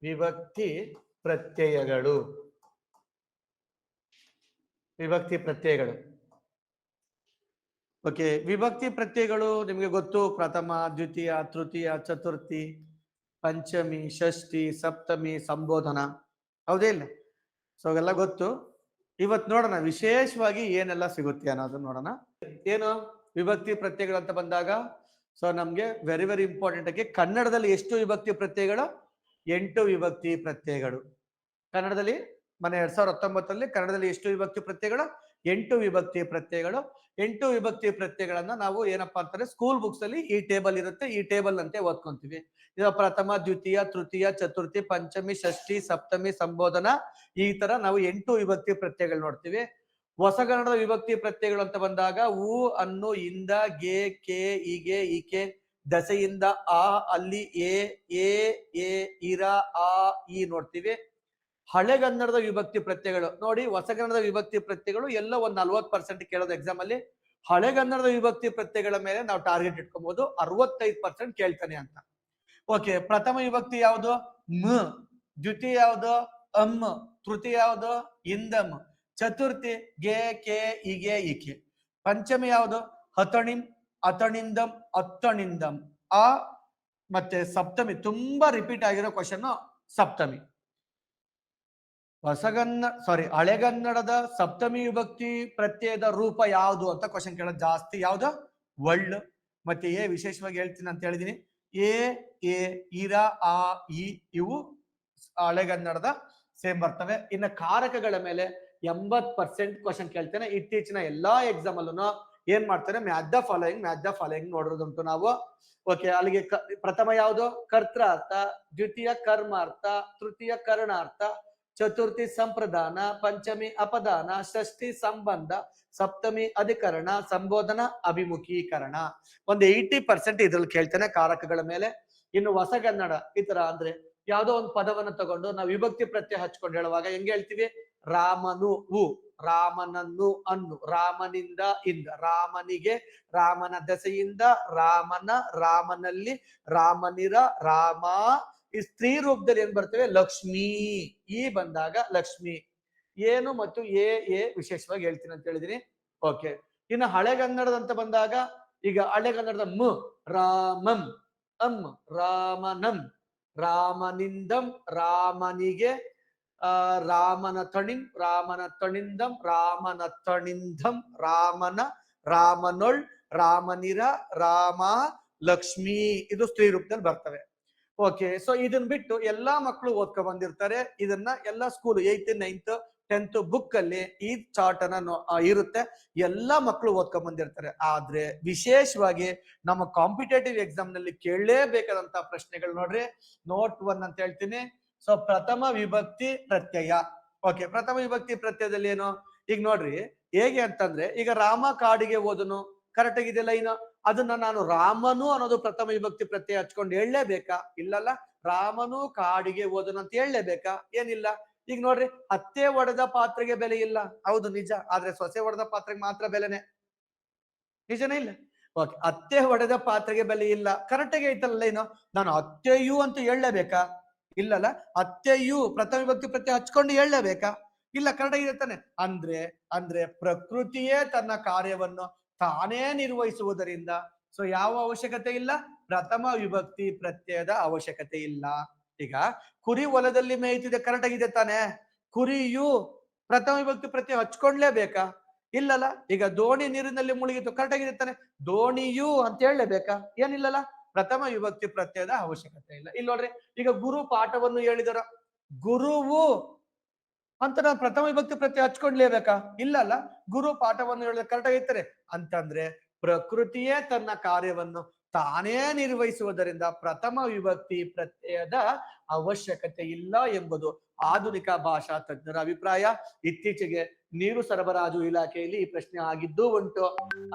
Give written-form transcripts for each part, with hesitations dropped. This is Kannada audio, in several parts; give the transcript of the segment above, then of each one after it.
ವಿಭಕ್ತಿ ಪ್ರತ್ಯಯಗಳು. ವಿಭಕ್ತಿ ಪ್ರತ್ಯಯಗಳು. ಓಕೆ, ವಿಭಕ್ತಿ ಪ್ರತ್ಯಯಗಳು ನಿಮಗೆ ಗೊತ್ತು. ಪ್ರಥಮ, ದ್ವಿತೀಯ, ತೃತೀಯ, ಚತುರ್ಥಿ, ಪಂಚಮಿ, ಷಷ್ಠಿ, ಸಪ್ತಮಿ, ಸಂಬೋಧನ. ಹೌದೇ ಇಲ್ಲ? ಸೊ ಅವೆಲ್ಲ ಗೊತ್ತು. ಇವತ್ತು ನೋಡೋಣ ವಿಶೇಷವಾಗಿ ಏನೆಲ್ಲ ಸಿಗುತ್ತೆ ಅನ್ನೋದನ್ನ ನೋಡೋಣ. ಏನು ವಿಭಕ್ತಿ ಪ್ರತ್ಯಯಗಳು ಅಂತ ಬಂದಾಗ ಸೊ ನಮ್ಗೆ ವೆರಿ ವೆರಿ ಇಂಪಾರ್ಟೆಂಟ್ ಆಗಿ ಕನ್ನಡದಲ್ಲಿ ಎಷ್ಟು ವಿಭಕ್ತಿ ಪ್ರತ್ಯಯಗಳು? 8 ವಿಭಕ್ತಿ ಪ್ರತ್ಯಯಗಳು. ಕನ್ನಡದಲ್ಲಿ 2019 ಕನ್ನಡದಲ್ಲಿ ಎಷ್ಟು ವಿಭಕ್ತಿ ಪ್ರತ್ಯಯಗಳು? 8 ವಿಭಕ್ತಿ ಪ್ರತ್ಯಯಗಳು. 8 ವಿಭಕ್ತಿ ಪ್ರತ್ಯಯಗಳನ್ನ ನಾವು ಏನಪ್ಪಾ ಅಂತಾರೆ, ಸ್ಕೂಲ್ ಬುಕ್ಸ್ ಅಲ್ಲಿ ಈ ಟೇಬಲ್ ಇರುತ್ತೆ, ಈ ಟೇಬಲ್ ಅಂತೆ ಓದ್ಕೊಂತೀವಿ. ಇದು ಪ್ರಥಮ, ದ್ವಿತೀಯ, ತೃತೀಯ, ಚತುರ್ಥಿ, ಪಂಚಮಿ, ಷಷ್ಠಿ, ಸಪ್ತಮಿ, ಸಂಬೋಧನ, ಈ ತರ ನಾವು 8 ವಿಭಕ್ತಿ ಪ್ರತ್ಯಯಗಳು ನೋಡ್ತೀವಿ. ಹೊಸಗನ್ನಡದ ವಿಭಕ್ತಿ ಪ್ರತ್ಯಯಗಳು ಅಂತ ಬಂದಾಗ ಉ, ಅನ್ನು, ಇಂದ, ಗೆ, ಕೆ, ಈಗೆ, ಈಕೆ, ದಸೆಯಿಂದ ಆ, ಅಲ್ಲಿ, ಎ, ಇರ, ಆ, ಈ ನೋಡ್ತೀವಿ. ಹಳೆಗನ್ನಡದ ವಿಭಕ್ತಿ ಪ್ರತ್ಯಯಗಳು ನೋಡಿ. ಹೊಸಗನ್ನಡದ ವಿಭಕ್ತಿ ಪ್ರತ್ಯಯಗಳು ಎಲ್ಲ ಒಂದು 40% ಕೇಳೋದು ಎಕ್ಸಾಮ್ ಅಲ್ಲಿ. ಹಳೆಗನ್ನಡದ ವಿಭಕ್ತಿ ಪ್ರತ್ಯಯಗಳ ಮೇಲೆ ನಾವು ಟಾರ್ಗೆಟ್ ಇಟ್ಕೊಬಹುದು, 65% ಕೇಳ್ತಾನೆ ಅಂತ. ಓಕೆ, ಪ್ರಥಮ ವಿಭಕ್ತಿ ಯಾವುದು? ಮ. ದ್ವಿತೀಯ ಯಾವುದು? ಅಮ್. ತೃತೀಯ ಯಾವುದು? ಇಂದಮ್. ಚತುರ್ಥಿ ಗೆ, ಕೆ, ಈಗೆ, ಈಕೆ. ಪಂಚಮಿ ಯಾವುದು? ಹತಣಿಂ, ಅತಣಿಂದಂ, ಅತ್ತಣಿಂದಂ. ಆ ಮತ್ತೆ ಸಪ್ತಮಿ ತುಂಬಾ ರಿಪೀಟ್ ಆಗಿರೋ ಕ್ವಶನ್ ಸಪ್ತಮಿ. ಹಳೆಗನ್ನಡದ ಸಪ್ತಮಿ ವಿಭಕ್ತಿ ಪ್ರತ್ಯಯದ ರೂಪ ಯಾವುದು ಅಂತ ಕ್ವಶನ್ ಕೇಳೋದು ಜಾಸ್ತಿ. ಯಾವ್ದು? ಒಳ್ಳು. ಮತ್ತೆ ಎ ವಿಶೇಷವಾಗಿ ಹೇಳ್ತೀನಿ ಅಂತ ಹೇಳಿದೀನಿ. ಎ, ಇರ, ಆ, ಇ ಇವು ಹಳೆಗನ್ನಡದ ಸೇಮ್ ಬರ್ತವೆ. ಇನ್ನು ಕಾರಕಗಳ ಮೇಲೆ 80% ಕ್ವಶನ್ ಕೇಳ್ತೇನೆ. ಇತ್ತೀಚಿನ ಎಲ್ಲಾ ಎಕ್ಸಾಮ್ ಅಲ್ಲೂ ಏನ್ ಮಾಡ್ತಾರೆ, ಮ್ಯಾಚ್ ದ ಫಾಲೋಯಿಂಗ್ ನೋಡೋದುಂಟು ನಾವು. ಓಕೆ, ಅಲ್ಲಿಗೆ ಪ್ರಥಮ ಯಾವುದು? ಕರ್ತಾರ್ಥ. ದ್ವಿತೀಯ ಕರ್ಮಾರ್ಥ. ತೃತೀಯ ಕರ್ಣಾರ್ಥ. ಚತುರ್ಥಿ ಸಂಪ್ರದಾನ. ಪಂಚಮಿ ಅಪದಾನ. ಷಷ್ಠಿ ಸಂಬಂಧ. ಸಪ್ತಮಿ ಅಧಿಕರಣ. ಸಂಬೋಧನ ಅಭಿಮುಖೀಕರಣ. ಒಂದು 80% ಇದ್ರಲ್ಲಿ ಕೇಳ್ತೇನೆ ಕಾರಕಗಳ ಮೇಲೆ. ಇನ್ನು ಹೊಸಗನ್ನಡ ಈ ತರ ಅಂದ್ರೆ ಯಾವ್ದೋ ಒಂದು ಪದವನ್ನು ತಗೊಂಡು ನಾವು ವಿಭಕ್ತಿ ಪ್ರತ್ಯಯ ಹಚ್ಕೊಂಡು ಹೇಳುವಾಗ ಹೆಂಗೆ ಹೇಳ್ತೀವಿ? ರಾಮನು ಉ, ರಾಮನನ್ನು ಅನ್ನು, ರಾಮನಿಂದ ಇಂದ, ರಾಮನಿಗೆ, ರಾಮನ ದೆಸೆಯಿಂದ, ರಾಮನ, ರಾಮನಲ್ಲಿ, ರಾಮನಿರ, ರಾಮ. ಈ ಸ್ತ್ರೀ ರೂಪದಲ್ಲಿ ಏನ್ ಬರ್ತೇವೆ? ಲಕ್ಷ್ಮೀ. ಈ ಬಂದಾಗ ಲಕ್ಷ್ಮಿ. ಏನು ಮತ್ತು ಎ ವಿಶೇಷವಾಗಿ ಹೇಳ್ತೀನಿ ಅಂತ ಹೇಳಿದೀನಿ. ಓಕೆ, ಇನ್ನು ಹಳೆಗನ್ನಡದಂತ ಬಂದಾಗ ಈಗ ಹಳೆಗನ್ನಡದ ಮ, ರಾಮಂ. ಅಮ್, ರಾಮನಂ. ರಾಮನಿಂದಂ, ರಾಮನಿಗೆ, ರಾಮನ ತಣಿಂ, ರಾಮನ ತಣಿಂದಂ, ರಾಮನ ತಣಿಂದಂ, ರಾಮನ, ರಾಮನೊಳ್, ರಾಮನಿರ, ರಾಮ, ಲಕ್ಷ್ಮೀ. ಇದು ಸ್ತ್ರೀ ರೂಪದಲ್ಲಿ ಬರ್ತವೆ. ಓಕೆ, ಸೊ ಇದನ್ನ ಬಿಟ್ಟು ಎಲ್ಲಾ ಮಕ್ಕಳು ಓದ್ಕೊ ಬಂದಿರ್ತಾರೆ. ಇದನ್ನ ಎಲ್ಲಾ school 8th, 9th, 10th book ಅಲ್ಲಿ ಈ ಚಾರ್ಟ್ ಅನ್ನ ಇರುತ್ತೆ. ಎಲ್ಲಾ ಮಕ್ಕಳು ಓದ್ಕೊಂಡ್ ಬಂದಿರ್ತಾರೆ. ಆದ್ರೆ ವಿಶೇಷವಾಗಿ ನಮ್ಮ ಕಾಂಪಿಟೇಟಿವ್ ಎಕ್ಸಾಮ್ ನಲ್ಲಿ ಕೇಳಲೇಬೇಕಾದಂತ ಪ್ರಶ್ನೆಗಳು ನೋಡ್ರಿ. ನೋಟ್ 1 ಅಂತ ಹೇಳ್ತೀನಿ. ಸೊ ಪ್ರಥಮ ವಿಭಕ್ತಿ ಪ್ರತ್ಯಯ. ಓಕೆ, ಪ್ರಥಮ ವಿಭಕ್ತಿ ಪ್ರತ್ಯಯದಲ್ಲಿ ಏನು? ಈಗ ನೋಡ್ರಿ ಹೇಗೆ ಅಂತಂದ್ರೆ, ಈಗ ರಾಮ ಕಾಡಿಗೆ ಹೋದನು, ಕರೆಕ್ಟ್ ಆಗಿದೆ ಲೈನ್. ಅದನ್ನ ನಾನು ರಾಮನು ಅನ್ನೋದು ಪ್ರಥಮ ವಿಭಕ್ತಿ ಪ್ರತ್ಯಯ ಹಚ್ಕೊಂಡು ಹೇಳಲೇಬೇಕಾ? ಇಲ್ಲಲ್ಲ. ರಾಮನು ಕಾಡಿಗೆ ಹೋದನು ಅಂತ ಹೇಳಲೇಬೇಕಾ? ಏನಿಲ್ಲ. ಈಗ ನೋಡ್ರಿ, ಅತ್ತೆ ಒಡೆದ ಪಾತ್ರೆಗೆ ಬೆಲೆ ಇಲ್ಲ. ಹೌದು ನಿಜ. ಆದ್ರೆ ಸೊಸೆ ಒಡೆದ ಪಾತ್ರೆಗೆ ಮಾತ್ರ ಬೆಲೆನೆ. ನಿಜನೇ ಇಲ್ಲ? ಓಕೆ, ಅತ್ತೆ ಹೊಡೆದ ಪಾತ್ರೆಗೆ ಬೆಲೆ ಇಲ್ಲ. ಕರೆಕ್ಟ್ ಆಗಿ ಐತಲ್ಲ ಏನು? ನಾನು ಅತ್ತೆಯು ಅಂತ ಹೇಳಲೇಬೇಕಾ? ಇಲ್ಲಲ್ಲ. ಅತ್ತೆಯು ಪ್ರಥಮ ವಿಭಕ್ತಿ ಪ್ರತ್ಯಯ ಹಚ್ಕೊಂಡು ಹೇಳಲೇಬೇಕಾ? ಇಲ್ಲ. ಕರೆಕ್ಟ್ ಆಗಿರ್ತಾನೆ. ಅಂದ್ರೆ ಪ್ರಕೃತಿಯೇ ತನ್ನ ಕಾರ್ಯವನ್ನು ತಾನೇ ನಿರ್ವಹಿಸುವುದರಿಂದ ಸೊ ಯಾವ ಅವಶ್ಯಕತೆ ಇಲ್ಲ? ಪ್ರಥಮ ವಿಭಕ್ತಿ ಪ್ರತ್ಯಯದ ಅವಶ್ಯಕತೆ ಇಲ್ಲ. ಈಗ ಕುರಿ ಹೊಲದಲ್ಲಿ ಮೇಯ್ತಿದೆ, ಕರೆಕ್ಟ್ ಆಗಿದೆ ತಾನೆ? ಕುರಿಯು ಪ್ರಥಮ ವಿಭಕ್ತಿ ಪ್ರತ್ಯಯ ಹಚ್ಕೊಂಡ್ಲೇಬೇಕಾ? ಇಲ್ಲಲ್ಲ. ಈಗ ದೋಣಿ ನೀರಿನಲ್ಲಿ ಮುಳುಗಿತು, ಕರೆಕ್ಟ್ ಆಗಿದೆ ತಾನೆ? ದೋಣಿಯು ಅಂತ ಹೇಳಲೇಬೇಕಾ? ಏನಿಲ್ಲಲ್ಲ. ಪ್ರಥಮ ವಿಭಕ್ತಿ ಪ್ರತ್ಯಯದ ಅವಶ್ಯಕತೆ ಇಲ್ಲ. ಇಲ್ಲಿ ನೋಡ್ರಿ, ಈಗ ಗುರು ಪಾಠವನ್ನು ಹೇಳಿದರ, ಗುರುವು ಅಂತ ನಾನು ಪ್ರಥಮ ವಿಭಕ್ತಿ ಪ್ರತ್ಯಯ ಹಚ್ಕೊಂಡ್ಲೇಬೇಕಾ? ಇಲ್ಲಲ್ಲ. ಗುರು ಪಾಠವನ್ನು ಹೇಳಿದ್ರೆ ಕರೆಕ್ಟ್ ಆಗಿರ್ತಾರೆ. ಅಂತಂದ್ರೆ ಪ್ರಕೃತಿಯೇ ತನ್ನ ಕಾರ್ಯವನ್ನು ತಾನೇ ನಿರ್ವಹಿಸುವುದರಿಂದ ಪ್ರಥಮ ವಿಭಕ್ತಿ ಪ್ರತ್ಯಯದ ಅವಶ್ಯಕತೆ ಇಲ್ಲ ಎಂಬುದು ಆಧುನಿಕ ಭಾಷಾ ತಜ್ಞರ ಅಭಿಪ್ರಾಯ. ಇತ್ತೀಚೆಗೆ ನೀರು ಸರಬರಾಜು ಇಲಾಖೆಯಲ್ಲಿ ಈ ಪ್ರಶ್ನೆ ಆಗಿದ್ದು ಉಂಟು.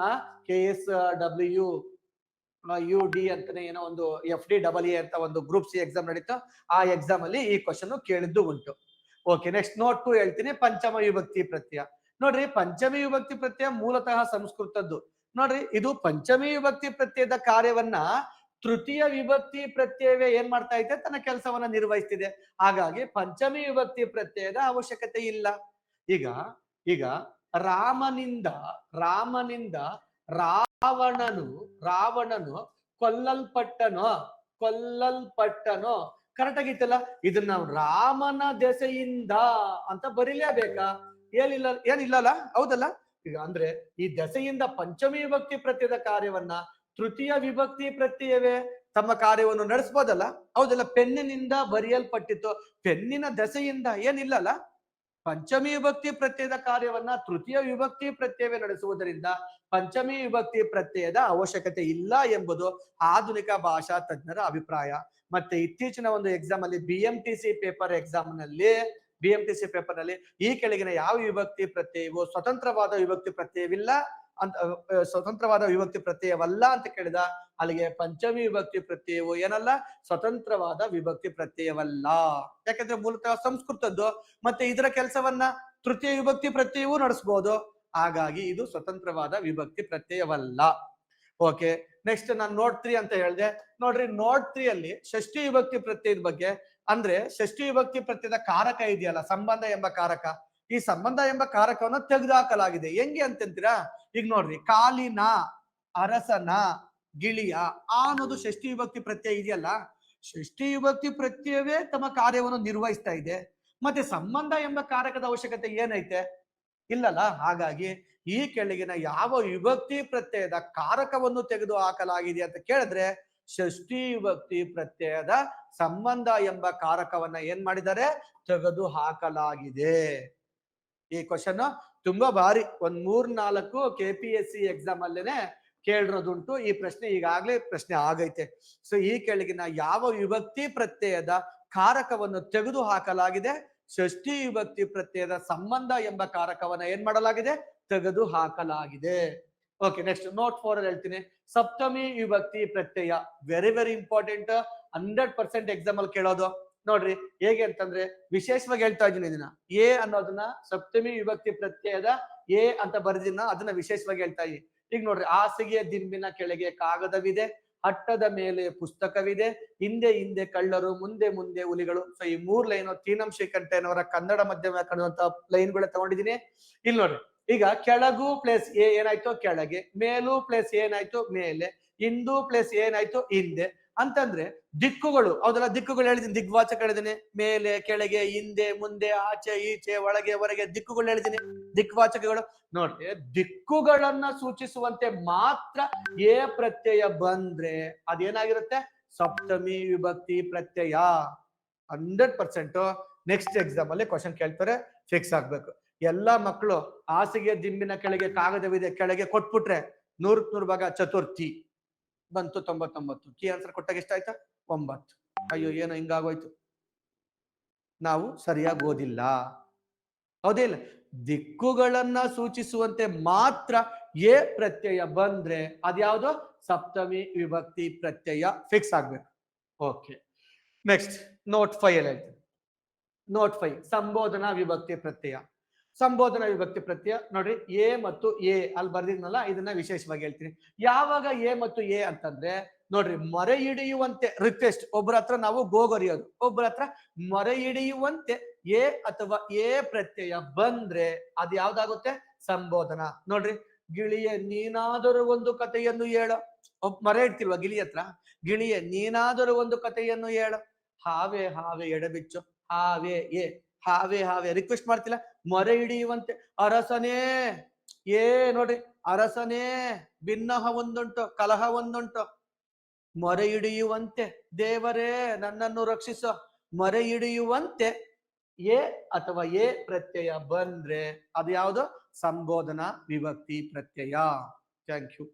KSWUD ಅಂತಾನೆ ಏನೋ ಒಂದು FDEE ಅಂತ ಒಂದು ಗ್ರೂಪ್ ಸಿ ಎಕ್ಸಾಮ್ ನಡೀತು. ಆ ಎಕ್ಸಾಮ್ ಅಲ್ಲಿ ಈ ಕ್ವಶನ್ ಕೇಳಿದ್ದು ಉಂಟು. ಓಕೆ, ನೆಕ್ಸ್ಟ್ ನೋಟ್ 2 ಹೇಳ್ತೀನಿ. ಪಂಚಮ ವಿಭಕ್ತಿ ಪ್ರತ್ಯಯ. ನೋಡ್ರಿ, ಪಂಚಮಿ ವಿಭಕ್ತಿ ಪ್ರತ್ಯಯ ಮೂಲತಃ ಸಂಸ್ಕೃತದ್ದು. ನೋಡ್ರಿ, ಇದು ಪಂಚಮಿ ವಿಭಕ್ತಿ ಪ್ರತ್ಯಯದ ಕಾರ್ಯವನ್ನ ತೃತೀಯ ವಿಭಕ್ತಿ ಪ್ರತ್ಯಯವೇ ಏನ್ ಮಾಡ್ತಾ ಐತೆ, ತನ್ನ ಕೆಲಸವನ್ನ ನಿರ್ವಹಿಸ್ತಿದೆ. ಹಾಗಾಗಿ ಪಂಚಮಿ ವಿಭಕ್ತಿ ಪ್ರತ್ಯಯದ ಅವಶ್ಯಕತೆ ಇಲ್ಲ. ಈಗ ಈಗ ರಾಮನಿಂದ ರಾಮನಿಂದ ರಾವಣನು ಕೊಲ್ಲಲ್ಪಟ್ಟನೋ ಕರೆಕ್ಟ್ ಆಗಿತ್ತಲ್ಲ. ಇದನ್ನ ರಾಮನ ದೆಸೆಯಿಂದ ಅಂತ ಬರೀಲೇಬೇಕಾ? ಏನಿಲ್ಲಲ್ಲ, ಹೌದಲ್ಲ? ಈಗ ಅಂದ್ರೆ ಈ ದೆಸೆಯಿಂದ ಪಂಚಮಿ ವಿಭಕ್ತಿ ಪ್ರತ್ಯಯದ ಕಾರ್ಯವನ್ನ ತೃತೀಯ ವಿಭಕ್ತಿ ಪ್ರತ್ಯಯವೇ ತಮ್ಮ ಕಾರ್ಯವನ್ನು ನಡೆಸಬಹುದಲ್ಲ, ಹೌದಲ್ಲ? ಪೆನ್ನಿನಿಂದ ಬರೆಯಲ್ಪಟ್ಟಿತ್ತು, ಪೆನ್ನಿನ ದೆಸೆಯಿಂದ ಏನಿಲ್ಲಲ್ಲ. ಪಂಚಮಿ ವಿಭಕ್ತಿ ಪ್ರತ್ಯಯದ ಕಾರ್ಯವನ್ನ ತೃತೀಯ ವಿಭಕ್ತಿ ಪ್ರತ್ಯವೇ ನಡೆಸುವುದರಿಂದ ಪಂಚಮಿ ವಿಭಕ್ತಿ ಪ್ರತ್ಯಯದ ಅವಶ್ಯಕತೆ ಇಲ್ಲ ಎಂಬುದು ಆಧುನಿಕ ಭಾಷಾ ತಜ್ಞರ ಅಭಿಪ್ರಾಯ. ಮತ್ತೆ ಇತ್ತೀಚಿನ ಒಂದು ಎಕ್ಸಾಮ್ ಅಲ್ಲಿ BMTC ಪೇಪರ್ ನಲ್ಲಿ ಈ ಕೆಳಗಿನ ಯಾವ ವಿಭಕ್ತಿ ಪ್ರತ್ಯಯವು ಸ್ವತಂತ್ರವಾದ ವಿಭಕ್ತಿ ಪ್ರತ್ಯಯವಿಲ್ಲ ಅಂತ, ಸ್ವತಂತ್ರವಾದ ವಿಭಕ್ತಿ ಪ್ರತ್ಯಯವಲ್ಲ ಅಂತ ಕೇಳಿದ, ಅಲ್ಲಿಗೆ ಪಂಚಮಿ ವಿಭಕ್ತಿ ಪ್ರತ್ಯಯವು ಏನಲ್ಲ, ಸ್ವತಂತ್ರವಾದ ವಿಭಕ್ತಿ ಪ್ರತ್ಯಯವಲ್ಲ. ಯಾಕಂದ್ರೆ ಮೂಲತಃ ಸಂಸ್ಕೃತದ್ದು, ಮತ್ತೆ ಇದರ ಕೆಲಸವನ್ನ ತೃತೀಯ ವಿಭಕ್ತಿ ಪ್ರತ್ಯಯವೂ ನಡೆಸಬಹುದು. ಹಾಗಾಗಿ ಇದು ಸ್ವತಂತ್ರವಾದ ವಿಭಕ್ತಿ ಪ್ರತ್ಯಯವಲ್ಲ. ಓಕೆ, ನೆಕ್ಸ್ಟ್ ನಾನು ನೋಟ್ 3 ಅಂತ ಹೇಳಿದೆ. ನೋಡ್ರಿ, ನೋಟ್ 3 ಅಲ್ಲಿ ಷಷ್ಠಿ ವಿಭಕ್ತಿ ಪ್ರತ್ಯಯದ ಬಗ್ಗೆ, ಅಂದ್ರೆ ಷಷ್ಠಿ ವಿಭಕ್ತಿ ಪ್ರತ್ಯಯದ ಕಾರಕ ಇದೆಯಲ್ಲ, ಸಂಬಂಧ ಎಂಬ ಕಾರಕ, ಈ ಸಂಬಂಧ ಎಂಬ ಕಾರಕವನ್ನು ತೆಗೆದುಹಾಕಲಾಗಿದೆ. ಹೆಂಗೆ ಅಂತಂತೀರಾ? ಈಗ ನೋಡ್ರಿ, ಕಾಲಿನ, ಅರಸನ, ಗಿಳಿಯ ಅನ್ನೋದು ಷಷ್ಠಿ ವಿಭಕ್ತಿ ಪ್ರತ್ಯಯ ಇದೆಯಲ್ಲ, ಷಷ್ಠಿ ವಿಭಕ್ತಿ ಪ್ರತ್ಯವೇ ತಮ್ಮ ಕಾರ್ಯವನ್ನು ನಿರ್ವಹಿಸ್ತಾ ಇದೆ. ಮತ್ತೆ ಸಂಬಂಧ ಎಂಬ ಕಾರಕದ ಅವಶ್ಯಕತೆ ಏನೈತೆ? ಇಲ್ಲಲ್ಲ. ಹಾಗಾಗಿ ಈ ಕೆಳಗಿನ ಯಾವ ವಿಭಕ್ತಿ ಪ್ರತ್ಯಯದ ಕಾರಕವನ್ನು ತೆಗೆದು ಹಾಕಲಾಗಿದೆ ಅಂತ ಕೇಳಿದ್ರೆ, ಷಷ್ಠಿ ವಿಭಕ್ತಿ ಪ್ರತ್ಯಯದ ಸಂಬಂಧ ಎಂಬ ಕಾರಕವನ್ನ ಏನ್ ಮಾಡಿದ್ದಾರೆ? ತೆಗೆದು ಹಾಕಲಾಗಿದೆ. ಈ ಕ್ವಶನ್ ತುಂಬಾ ಬಾರಿ ಒಂದ್ 3-4 KPSC ಎಕ್ಸಾಮ್ ಅಲ್ಲೇನೆ ಕೇಳಿರೋದುಂಟು. ಈ ಪ್ರಶ್ನೆ ಈಗಾಗ್ಲೇ ಪ್ರಶ್ನೆ ಆಗೈತೆ. ಸೊ ಈ ಕೆಳಗಿನ ಯಾವ ವಿಭಕ್ತಿ ಪ್ರತ್ಯಯದ ಕಾರಕವನ್ನು ತೆಗೆದು ಹಾಕಲಾಗಿದೆ? ಷಷ್ಠಿ ವಿಭಕ್ತಿ ಪ್ರತ್ಯಯದ ಸಂಬಂಧ ಎಂಬ ಕಾರಕವನ್ನ ಏನ್ ಮಾಡಲಾಗಿದೆ? ತೆಗೆದು ಹಾಕಲಾಗಿದೆ. ಓಕೆ, ನೆಕ್ಸ್ಟ್ ನೋಟ್ 4 ಅಲ್ಲಿ ಹೇಳ್ತೀನಿ. ಸಪ್ತಮಿ ವಿಭಕ್ತಿ ಪ್ರತ್ಯಯ ವೆರಿ ವೆರಿ ಇಂಪಾರ್ಟೆಂಟ್, 100% ಎಕ್ಸಾಮ್ ಅಲ್ಲಿ ಕೇಳೋದು. ನೋಡ್ರಿ ಹೇಗೆ ಅಂತಂದ್ರೆ, ವಿಶೇಷವಾಗಿ ಹೇಳ್ತಾ ಇದ್ದೀನಿ ಇದನ್ನ, ಎ ಅನ್ನೋದನ್ನ ಸಪ್ತಮಿ ವಿಭಕ್ತಿ ಪ್ರತ್ಯಯದ ಎ ಅಂತ ಬರೆದಿನ ಅದನ್ನ ವಿಶೇಷವಾಗಿ ಹೇಳ್ತಾ ಇದ್ದೀನಿ. ಈಗ ನೋಡ್ರಿ, ಹಾಸಿಗೆಯ ದಿಂಬಿನ ಕೆಳಗೆ ಕಾಗದವಿದೆ, ಹಟ್ಟದ ಮೇಲೆ ಪುಸ್ತಕವಿದೆ, ಹಿಂದೆ ಹಿಂದೆ ಕಳ್ಳರು, ಮುಂದೆ ಮುಂದೆ ಹುಲಿಗಳು. ಸೊ ಈ 3 ಲೈನ್ ತೀನಂ ಶ್ರೀಕಂಠಯ್ಯನವರ ಕನ್ನಡ ಮಧ್ಯಮ ವ್ಯಾಕರಣದಂತ ಲೈನ್ಗಳ ತಗೊಂಡಿದ್ದೀನಿ. ಇಲ್ಲಿ ನೋಡ್ರಿ, ಈಗ ಕೆಳಗು ಪ್ಲೇಸ್ ಎ ಏನಾಯ್ತು? ಕೆಳಗೆ. ಮೇಲು ಪ್ಲೇಸ್ ಏನಾಯ್ತು? ಮೇಲೆ. ಹಿಂದು ಪ್ಲೇಸ್ ಏನಾಯ್ತು? ಹಿಂದೆ. ಅಂತಂದ್ರೆ ದಿಕ್ಕುಗಳು, ಹೌದಲ್ಲ? ದಿಕ್ಕುಗಳು ಹೇಳಿದೀನಿ, ದಿಗ್ವಾಚಕ ಹೇಳಿದೀನಿ. ಮೇಲೆ, ಕೆಳಗೆ, ಹಿಂದೆ, ಮುಂದೆ, ಆಚೆ, ಈಚೆ, ಒಳಗೆ, ಹೊರಗೆ ದಿಕ್ಕುಗಳು ಹೇಳಿದೀನಿ, ದಿಕ್ವಾಚಕಗಳು. ನೋಡ್ರಿ, ದಿಕ್ಕುಗಳನ್ನ ಸೂಚಿಸುವಂತೆ ಮಾತ್ರ ಎ ಪ್ರತ್ಯಯ ಬಂದ್ರೆ ಅದೇನಾಗಿರುತ್ತೆ? ಸಪ್ತಮಿ ವಿಭಕ್ತಿ ಪ್ರತ್ಯಯ. 100% ನೆಕ್ಸ್ಟ್ ಎಕ್ಸಾಮ್ ಅಲ್ಲಿ ಕ್ವಶನ್ ಕೇಳ್ತಾರೆ, ಫಿಕ್ಸ್ ಆಗ್ಬೇಕು. ಎಲ್ಲಾ ಮಕ್ಕಳು ಹಾಸಿಗೆ ದಿಂಬಿನ ಕೆಳಗೆ ಕಾಗದವಿದೆ ಕೆಳಗೆ ಕೊಟ್ಬಿಟ್ರೆ 100 ಭಾಗ ಚತುರ್ಥಿ ಬಂತು 99. ಕೀ ಆನ್ಸರ್ ಕೊಟ್ಟಾಗ ಎಷ್ಟಾಯ್ತಾ? 9. ಅಯ್ಯೋ, ಏನೋ ಹಿಂಗಾಗೋಯ್ತು, ನಾವು ಸರಿಯಾಗಿ ಓದಿಲ್ಲ, ಹೌದೇ ಇಲ್ಲ? ದಿಕ್ಕುಗಳನ್ನ ಸೂಚಿಸುವಂತೆ ಮಾತ್ರ ಎ ಪ್ರತ್ಯಯ ಬಂದ್ರೆ ಅದ್ಯಾವುದೋ ಸಪ್ತಮಿ ವಿಭಕ್ತಿ ಪ್ರತ್ಯಯ, ಫಿಕ್ಸ್ ಆಗ್ಬೇಕು. ಓಕೆ, ನೆಕ್ಸ್ಟ್ ನೋಟ್ 5 ಅಲ್ಲಿ ಹೇಳ್ತೀನಿ. ನೋಟ್ 5 ಸಂಬೋಧನಾ ವಿಭಕ್ತಿ ಪ್ರತ್ಯಯ. ಸಂಬೋಧನಾ ವಿಭಕ್ತಿ ಪ್ರತ್ಯಯ ನೋಡ್ರಿ, ಎ ಮತ್ತು ಎ ಅಲ್ಲಿ ಬರ್ದಿದ್ನಲ್ಲ, ಇದನ್ನ ವಿಶೇಷವಾಗಿ ಹೇಳ್ತೀನಿ. ಯಾವಾಗ ಎ ಮತ್ತು ಎ ಅಂತಂದ್ರೆ, ನೋಡ್ರಿ, ಮೊರೆ ಹಿಡಿಯುವಂತೆ ರಿಕ್ವೆಸ್ಟ್, ಒಬ್ಬರ ಹತ್ರ ನಾವು ಗೋಗರಿಯೋದು, ಒಬ್ಬರ ಹತ್ರ ಮೊರೆ ಹಿಡಿಯುವಂತೆ ಎ ಅಥವಾ ಎ ಪ್ರತ್ಯಯ ಬಂದ್ರೆ ಅದು ಯಾವ್ದಾಗುತ್ತೆ? ಸಂಬೋಧನಾ. ನೋಡ್ರಿ, ಗಿಳಿಯೇ ನೀನಾದರೂ ಒಂದು ಕಥೆಯನ್ನು ಹೇಳೋ, ಮೊರೆ ಇಡ್ತಿಲ್ವಾ ಗಿಳಿ ಹತ್ರ? ಗಿಳಿಯೇ ನೀನಾದರೂ ಒಂದು ಕಥೆಯನ್ನು ಹೇಳೋ, ಹಾವೆ ಹಾವೆ ಎಡಬಿಚ್ಚು, ಹಾವೆ ಎ, ಹಾವೆ ಹಾವೆ ರಿಕ್ವೆಸ್ಟ್ ಮಾಡ್ತಿಲ್ಲ, ಮೊರೆ ಹಿಡಿಯುವಂತೆ. ಅರಸನೇ ಏ, ನೋಡ್ರಿ, ಅರಸನೇ ಭಿನ್ನಹ ಒಂದುಂಟು, ಕಲಹ ಒಂದುಂಟು, ಮೊರೆ ಹಿಡಿಯುವಂತೆ ದೇವರೇ ನನ್ನನ್ನು ರಕ್ಷಿಸೋ, ಮೊರೆ ಹಿಡಿಯುವಂತೆ ಎ ಅಥವಾ ಎ ಪ್ರತ್ಯಯ ಬಂದ್ರೆ ಅದು ಯಾವುದು? ಸಂಬೋಧನಾ ವಿಭಕ್ತಿ ಪ್ರತ್ಯಯ. Thank you.